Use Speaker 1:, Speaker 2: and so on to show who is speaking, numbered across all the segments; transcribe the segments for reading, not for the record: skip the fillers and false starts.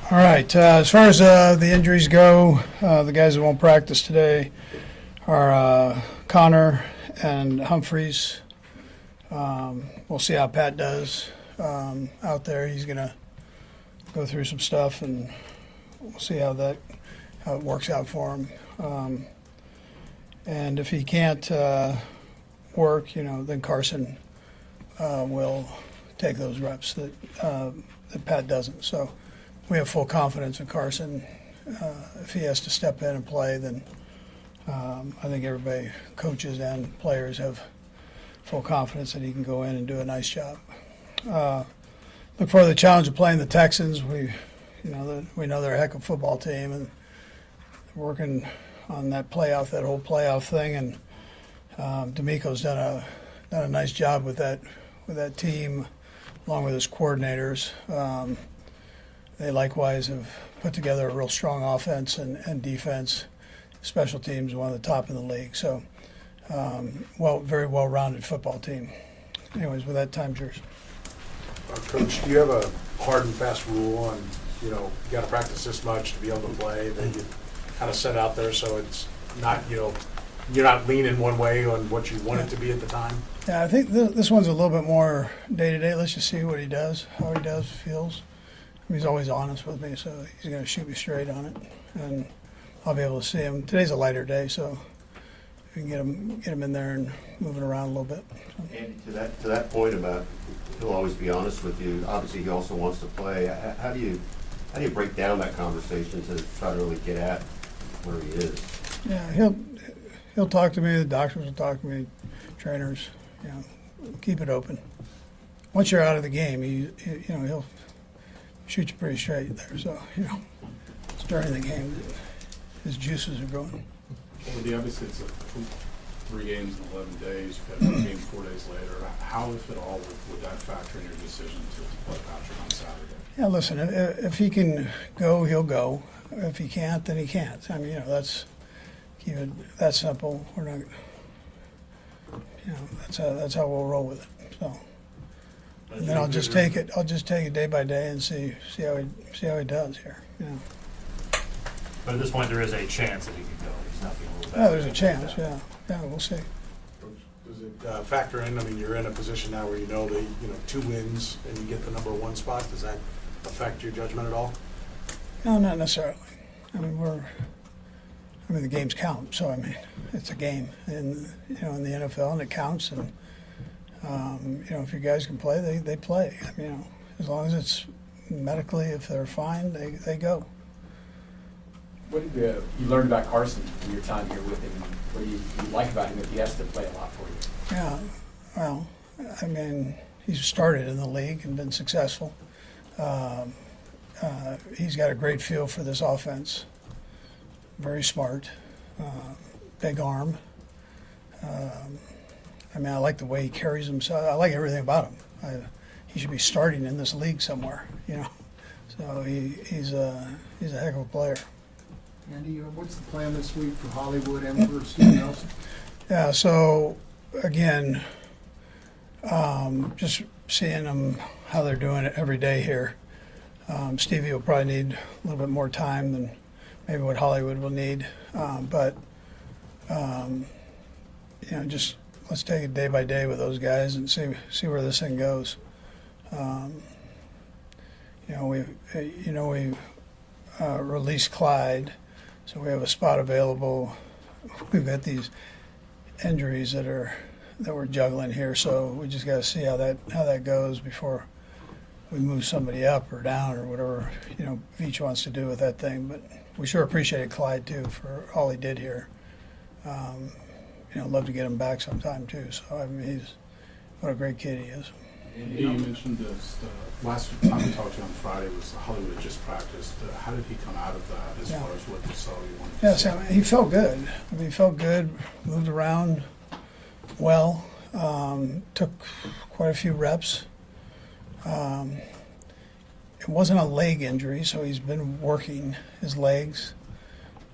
Speaker 1: All right. As far as the injuries go, the guys that won't practice today are Connor and Humphreys. We'll see how Pat does out there. He's going to go through some stuff, and we'll see how it works out for him. And if he can't work, then Carson will take those reps that Pat doesn't. So we have full confidence in Carson. If he has to step in and play, then I think everybody, coaches and players, have full confidence that he can go in and do a nice job. Look for the challenge of playing the Texans. We know they're a heck of a football team, and they're working on that whole playoff thing. And D'Amico's done a nice job with that team, along with his coordinators. They likewise have put together a real strong offense and defense. Special teams, one of the top in the league. So, very well-rounded football team. Anyways, with that, time's yours.
Speaker 2: Coach, do you have a hard and fast rule on, you got to practice this much to be able to play that you kind of set out there so it's not, you're not leaning one way on what you want it to be at the time?
Speaker 1: Yeah, I think this one's a little bit more day-to-day. Let's just see what he does, how he does, feels. He's always honest with me, so he's going to shoot me straight on it, and I'll be able to see him. Today's a lighter day, so we can get him in there and moving around a little bit.
Speaker 3: Andy, to that point about he'll always be honest with you. Obviously, he also wants to play. How do you break down that conversation to try to really get at where he is?
Speaker 1: Yeah, he'll talk to me. The doctors will talk to me. Trainers, keep it open. Once you're out of the game, he'll shoot you pretty straight there. So it's during the game his juices are going.
Speaker 4: Well, obviously it's 3 games in 11 days. You've got 1 game 4 days later. How, if at all, would that factor in your decision to play Patrick on Saturday?
Speaker 1: Yeah, listen, if he can go, he'll go. If he can't, then he can't. I mean, keep it that simple. We're not, that's how we'll roll with it. So, and then I'll just take it day by day and see how he does here.
Speaker 5: But at this point, there is a chance that he could go. He's not being ruled out.
Speaker 1: Yeah, there's a chance. Yeah, we'll see.
Speaker 2: Does it factor in? I mean, you're in a position now where that 2 wins and you get the number 1 spot. Does that affect your judgment at all?
Speaker 1: No, not necessarily. I mean, the games count. So it's a game in the NFL, and it counts. And if your guys can play, they play. As long as it's medically, if they're fine, they go.
Speaker 6: What did you learn about Carson in your time here with him? What do you like about him if he has to play a lot for you?
Speaker 1: Yeah, well, he's started in the league and been successful. He's got a great feel for this offense. Very smart, big arm. I like the way he carries himself. I like everything about him. He should be starting in this league somewhere, So he's a heck of a player.
Speaker 7: Andy, what's the plan this week for Hollywood and for Steve Nelson?
Speaker 1: Yeah, so again, just seeing them, how they're doing it every day here. Stevie will probably need a little bit more time than maybe what Hollywood will need. Just let's take it day by day with those guys and see where this thing goes. We released Clyde. So we have a spot available. We've got these injuries that we're juggling here, so we just got to see how that goes before we move somebody up or down or whatever Veach wants to do with that thing. But we sure appreciated Clyde too for all he did here. Love to get him back sometime too. So he's what a great kid he is.
Speaker 4: Andy, you mentioned this. Last time we talked to you on Friday was Hollywood had just practiced. How did he come out of that as far as what you saw you wanted to see?
Speaker 1: Yes, he felt good. He felt good, moved around well, took quite a few reps. It wasn't a leg injury, so he's been working his legs.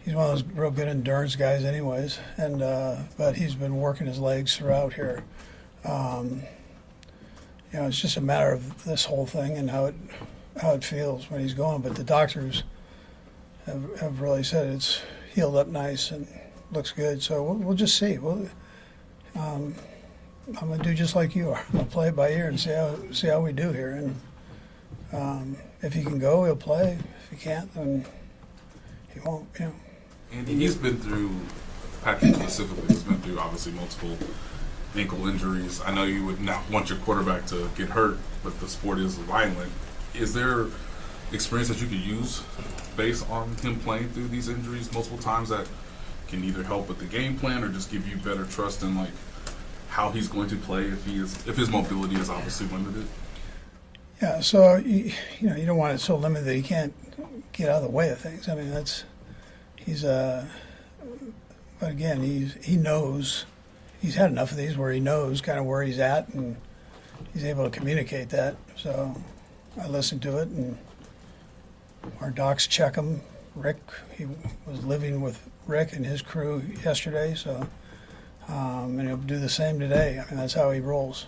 Speaker 1: He's one of those real good endurance guys anyways, but he's been working his legs throughout here. It's just a matter of this whole thing and how it how it feels when he's going, but the doctors have really said it's healed up nice and looks good. So we'll just see. I'm gonna do just like you are. I'll play it by ear and see how we do here. And if he can go, he'll play. If he can't, then he won't. You know.
Speaker 8: Andy, he's been through, Patrick specifically, has been through obviously multiple ankle injuries. I know you would not want your quarterback to get hurt, but the sport is violent. Is there experience that you could use based on him playing through these injuries multiple times that can either help with the game plan or just give you better trust in like how he's going to play if his mobility is obviously limited? Yeah,
Speaker 1: so you don't want it so limited that he can't get out of the way of things. I mean, but again, he knows. He's had enough of these where he knows kind of where he's at, and he's able to communicate that. So I listen to it, and our docs check him. Rick, he was living with Rick and his crew yesterday, so and he'll do the same today. I mean, that's how he rolls.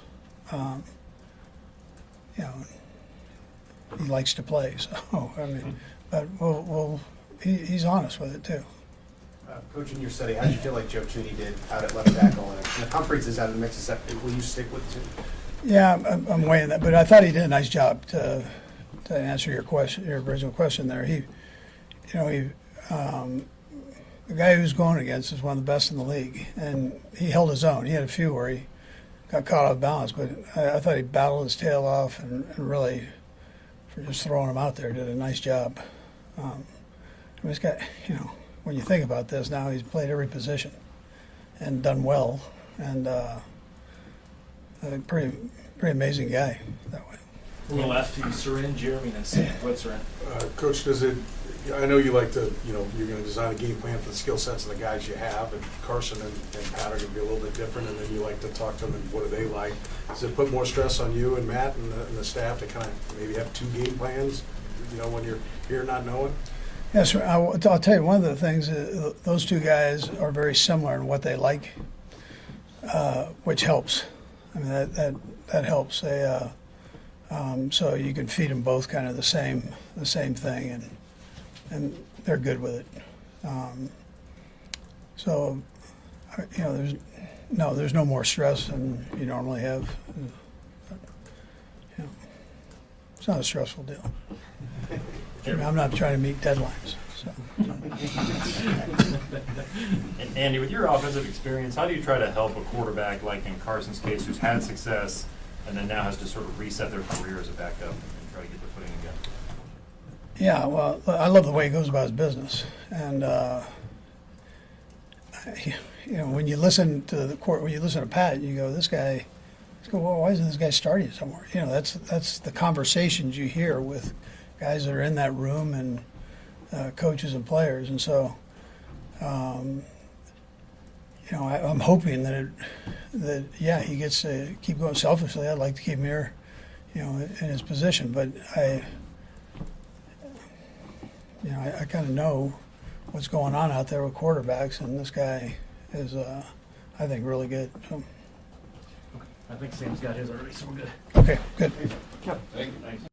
Speaker 1: He likes to play. So I mean, but he's honest with it too.
Speaker 9: Coach, in your study, how did you feel like Joe Tooney did out at left tackle? And if Humphreys is out of the mix, will you stick with Tooney?
Speaker 1: Yeah, I'm weighing that, but I thought he did a nice job to answer your original question there. The guy he was going against is one of the best in the league, and he held his own. He had a few where he got caught off balance, but I thought he battled his tail off and really, for just throwing him out there, did a nice job. He's got, when you think about this now, he's played every position and done well, and a pretty amazing guy that way.
Speaker 10: We'll ask you, Sarin, Jeremy, and Sam. What's Sarin?
Speaker 2: Coach, I know you like to, you're going to design a game plan for the skill sets of the guys you have, and Carson and Pat are going to be a little bit different, and then you like to talk to them and what do they like. Does it put more stress on you and Matt and the staff to kind of maybe have two game plans, when you're here not knowing?
Speaker 1: Yes, sir. I'll tell you, one of the things, those two guys are very similar in what they like, which helps. I mean, that helps. So you can feed them both kind of the same thing, and they're good with it. There's no more stress than you normally have. It's not a stressful deal. I'm not trying to meet deadlines. So.
Speaker 5: And Andy, with your offensive experience, how do you try to help a quarterback like in Carson's case who's had success and then now has to sort of reset their career as a backup and try to get their footing again?
Speaker 1: Yeah, well, I love the way he goes about his business. And, when you listen to the court, when you listen to Pat, you go, well, why isn't this guy starting somewhere? That's the conversations you hear with guys that are in that room and coaches and players. And so, I'm hoping that he gets to keep going. Selfishly, I'd like to keep him here, in his position. But I kind of know what's going on out there with quarterbacks, and this guy is, I think, really good. So.
Speaker 10: I think Sam's got his already, so we're good.
Speaker 1: Okay, good.
Speaker 10: Thanks.